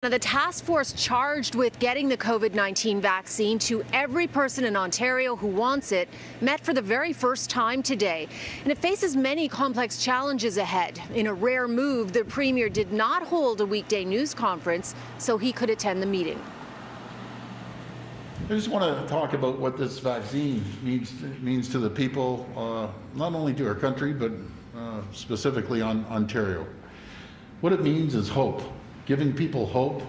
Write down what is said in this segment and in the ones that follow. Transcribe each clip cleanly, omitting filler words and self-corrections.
Now, the task force charged with getting the COVID-19 vaccine to every person in Ontario who wants it met for the very first time today. And it faces many complex challenges ahead. In a rare move, the Premier did not hold a weekday news conference so he could attend the meeting. I just want to talk about what this vaccine means to the people, not only to our country, but specifically on Ontario. What it means is hope. Giving people hope.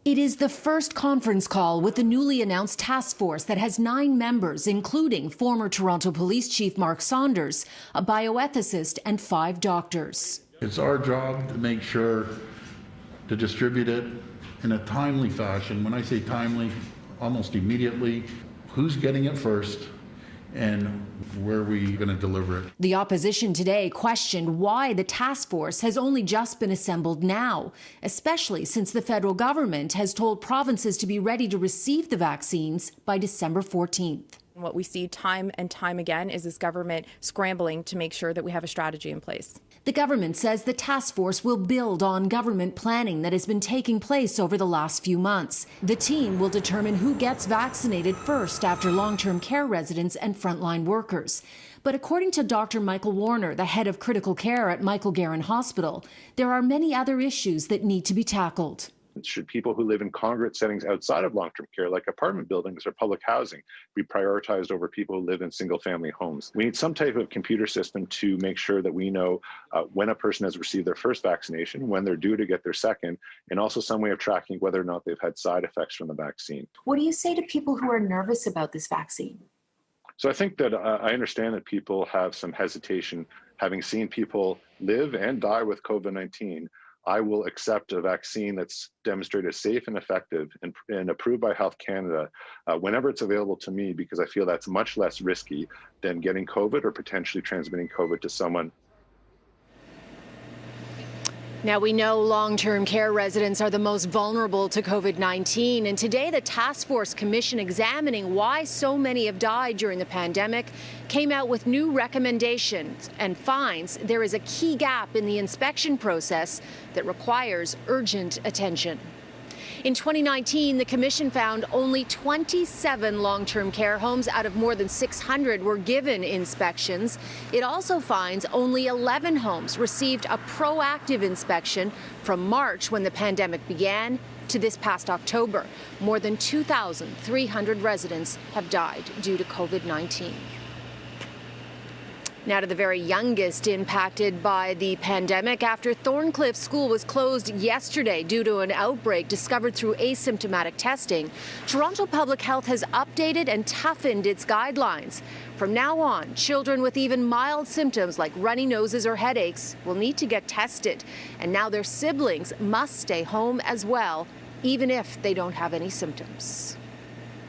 It is the first conference call with the newly announced task force that has 9 members, including former Toronto Police Chief Mark Saunders, a bioethicist, and 5 doctors. It's our job to make sure to distribute it in a timely fashion. When I say timely, almost immediately. Who's getting it first? And where are we going to deliver it? The opposition today questioned why the task force has only just been assembled now, especially since the federal government has told provinces to be ready to receive the vaccines by December 14th. What we see time and time again is this government scrambling to make sure that we have a strategy in place. The government says the task force will build on government planning that has been taking place over the last few months. The team will determine who gets vaccinated first after long-term care residents and frontline workers. But according to Dr. Michael Warner, the head of critical care at Michael Garron Hospital, there are many other issues that need to be tackled. Should people who live in congregate settings outside of long-term care, like apartment buildings or public housing, be prioritized over people who live in single-family homes? We need some type of computer system to make sure that we know when a person has received their first vaccination, when they're due to get their second, and also some way of tracking whether or not they've had side effects from the vaccine. What do you say to people who are nervous about this vaccine? So I think that I understand that people have some hesitation, having seen people live and die with COVID-19. I will accept a vaccine that's demonstrated safe and effective and approved by Health Canada whenever it's available to me, because I feel that's much less risky than getting COVID or potentially transmitting COVID to someone. Now, we know long-term care residents are the most vulnerable to COVID-19, and today the Task Force Commission examining why so many have died during the pandemic came out with new recommendations and finds there is a key gap in the inspection process that requires urgent attention. In 2019, the Commission found only 27 long-term care homes out of more than 600 were given inspections. It also finds only 11 homes received a proactive inspection from March, when the pandemic began, to this past October. More than 2,300 residents have died due to COVID-19. Now to the very youngest impacted by the pandemic after Thorncliffe School was closed yesterday due to an outbreak discovered through asymptomatic testing. Toronto Public Health has updated and toughened its guidelines. From now on, children with even mild symptoms like runny noses or headaches will need to get tested. And now their siblings must stay home as well, even if they don't have any symptoms.